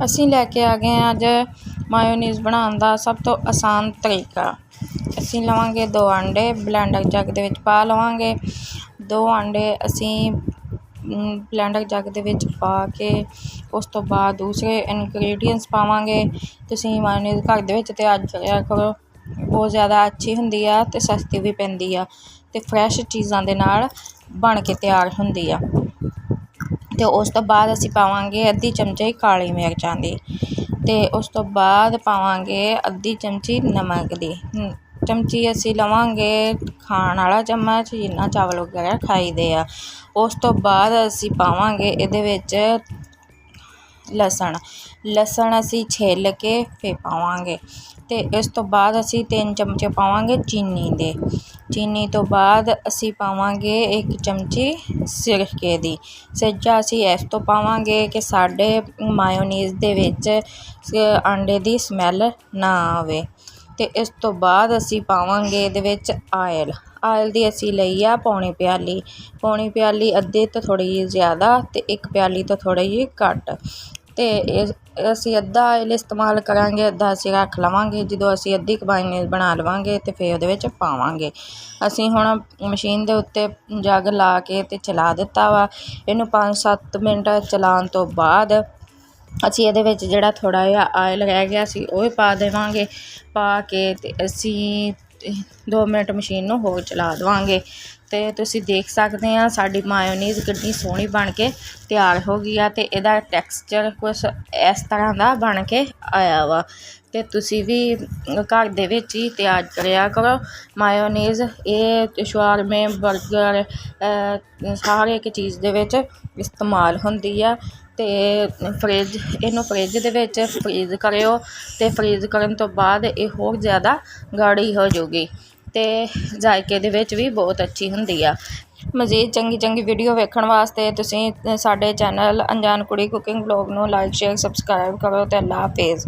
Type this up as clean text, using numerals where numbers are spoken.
ਅਸੀਂ ਲੈ ਕੇ ਆ ਗਏ ਅੱਜ ਮਾਇਓਨੀਜ਼ ਬਣਾਉਣ ਦਾ ਸਭ ਤੋਂ ਆਸਾਨ ਤਰੀਕਾ। ਅਸੀਂ ਲਵਾਂਗੇ 2 ਅੰਡੇ, ਬਲੈਂਡਰ ਜੱਗ ਦੇ ਵਿੱਚ ਪਾ ਲਵਾਂਗੇ। 2 ਅੰਡੇ ਅਸੀਂ ਬਲੈਂਡਰ ਜੱਗ ਦੇ ਵਿੱਚ ਪਾ ਕੇ ਉਸ ਤੋਂ ਬਾਅਦ ਦੂਸਰੇ ਇਨਗਰੀਡੀਅੰਟਸ ਪਾਵਾਂਗੇ। ਤੁਸੀਂ ਮਾਇਓਨੀਜ਼ ਘਰ ਦੇ ਵਿੱਚ ਤਿਆਰ ਕਰਿਆ ਕਰੋ, ਬਹੁਤ ਜ਼ਿਆਦਾ ਅੱਛੀ ਹੁੰਦੀ ਆ ਅਤੇ ਸਸਤੀ ਵੀ ਪੈਂਦੀ ਆ ਅਤੇ ਫਰੈਸ਼ ਚੀਜ਼ਾਂ ਦੇ ਨਾਲ ਬਣ ਕੇ ਤਿਆਰ ਹੁੰਦੀ ਆ। ਅਤੇ ਉਸ ਤੋਂ ਬਾਅਦ ਅਸੀਂ ਪਾਵਾਂਗੇ ਅੱਧੀ ਚਮਚੀ ਕਾਲੀ ਮਿਰਚਾਂ ਦੀ, ਅਤੇ ਉਸ ਤੋਂ ਬਾਅਦ ਪਾਵਾਂਗੇ ਅੱਧੀ ਚਮਚੀ ਨਮਕ ਦੀ। ਚਮਚੀ ਅਸੀਂ ਲਵਾਂਗੇ ਖਾਣ ਵਾਲਾ ਚਮਚ, ਜਿੰਨਾ ਚਾਵਲ ਵਗੈਰਾ ਖਾਈਦੇ ਆ। ਉਸ ਤੋਂ ਬਾਅਦ ਅਸੀਂ ਪਾਵਾਂਗੇ ਇਹਦੇ ਵਿੱਚ ਲਸਣ ਅਸੀਂ ਛਿੱਲ ਕੇ ਫਿਰ ਪਾਵਾਂਗੇ। ਅਤੇ ਇਸ ਤੋਂ ਬਾਅਦ ਅਸੀਂ 3 ਚਮਚੇ ਪਾਵਾਂਗੇ ਚੀਨੀ ਦੇ। ਚੀਨੀ ਤੋਂ ਬਾਅਦ ਅਸੀਂ ਪਾਵਾਂਗੇ 1 ਚਮਚੀ ਸਿਰਕੇ ਦੀ। ਸਿਰਕਾ ਅਸੀਂ ਇਸ ਤੋਂ ਪਾਵਾਂਗੇ ਕਿ ਸਾਡੇ ਮਾਇਓਨੀਜ਼ ਦੇ ਵਿੱਚ ਆਂਡੇ ਦੀ ਸਮੈਲ ਨਾ ਆਵੇ। ਅਤੇ ਇਸ ਤੋਂ ਬਾਅਦ ਅਸੀਂ ਪਾਵਾਂਗੇ ਇਹਦੇ ਵਿੱਚ ਆਇਲ ਦੀ ਅਸੀਂ ਲਈ ਆ ਪੌਣੀ ਪਿਆਲੀ, ਅੱਧੇ ਤੋਂ ਥੋੜ੍ਹੀ ਜਿਹੀ ਜ਼ਿਆਦਾ ਅਤੇ 1 ਪਿਆਲੀ ਤੋਂ ਥੋੜ੍ਹੀ ਜਿਹੀ ਘੱਟ। ਅਤੇ ਅਸੀਂ ਅੱਧਾ ਆਇਲ ਇਸਤੇਮਾਲ ਕਰਾਂਗੇ, ਅੱਧਾ ਅਸੀਂ ਰੱਖ ਲਵਾਂਗੇ। ਜਦੋਂ ਅਸੀਂ ਅੱਧੀ ਮਾਇਓਨੀਜ਼ ਬਣਾ ਲਵਾਂਗੇ ਅਤੇ ਫਿਰ ਉਹਦੇ ਵਿੱਚ ਪਾਵਾਂਗੇ। ਅਸੀਂ ਹੁਣ ਮਸ਼ੀਨ ਦੇ ਉੱਤੇ ਜੱਗ ਲਾ ਕੇ ਅਤੇ ਚਲਾ ਦਿੱਤਾ ਵਾ। ਇਹਨੂੰ 5-7 ਮਿੰਟ ਚਲਾਉਣ ਤੋਂ ਬਾਅਦ ਅਸੀਂ ਇਹਦੇ ਵਿੱਚ ਜਿਹੜਾ ਥੋੜ੍ਹਾ ਜਿਹਾ ਆਇਲ ਰਹਿ ਗਿਆ ਸੀ ਉਹ ਵੀ ਪਾ ਦੇਵਾਂਗੇ। ਪਾ ਕੇ ਅਤੇ ਅਸੀਂ 2 ਮਿੰਟ ਮਸ਼ੀਨ ਨੂੰ ਹੋਰ ਚਲਾ ਦੇਵਾਂਗੇ। ਅਤੇ ਤੁਸੀਂ ਦੇਖ ਸਕਦੇ ਆ ਸਾਡੀ ਮਾਇਓਨੀਜ਼ ਕਿੰਨੀ ਸੋਹਣੀ ਬਣ ਕੇ ਤਿਆਰ ਹੋ ਗਈ ਆ, ਅਤੇ ਇਹਦਾ ਟੈਕਸਚਰ ਕੁਛ ਇਸ ਤਰ੍ਹਾਂ ਦਾ ਬਣ ਕੇ ਆਇਆ ਵਾ। ਅਤੇ ਤੁਸੀਂ ਵੀ ਘਰ ਦੇ ਵਿੱਚ ਹੀ ਤਿਆਰ ਕਰਿਆ ਕਰੋ ਮਾਇਓਨੀਜ਼। ਇਹ ਸ਼ਾਵਰਮੇ, ਬਰਗਰ, ਹਰ ਇੱਕ ਚੀਜ਼ ਦੇ ਵਿੱਚ ਇਸਤੇਮਾਲ ਹੁੰਦੀ ਆ। ਅਤੇ ਇਹਨੂੰ ਫਰਿੱਜ ਦੇ ਵਿੱਚ ਫਰੀਜ਼ ਕਰਿਓ, ਅਤੇ ਫਰੀਜ਼ ਕਰਨ ਤੋਂ ਬਾਅਦ ਇਹ ਹੋਰ ਜ਼ਿਆਦਾ ਗਾੜੀ ਹੋ ਜਾਊਗੀ ਅਤੇ ਜ਼ਾਇਕੇ ਦੇ ਵਿੱਚ ਵੀ ਬਹੁਤ ਅੱਛੀ ਹੁੰਦੀ ਆ। ਮਜ਼ੀਦ ਚੰਗੀ ਵੀਡੀਓ ਵੇਖਣ ਵਾਸਤੇ ਤੁਸੀਂ ਸਾਡੇ ਚੈਨਲ ਅਨਜਾਨ ਕੁੜੀ ਕੁਕਿੰਗ ਵਲੋਗ ਨੂੰ ਲਾਈਕ, ਸ਼ੇਅਰ, ਸਬਸਕ੍ਰਾਈਬ ਕਰੋ ਅਤੇ ਅੱਲਾ ਹਾਫਿਜ਼।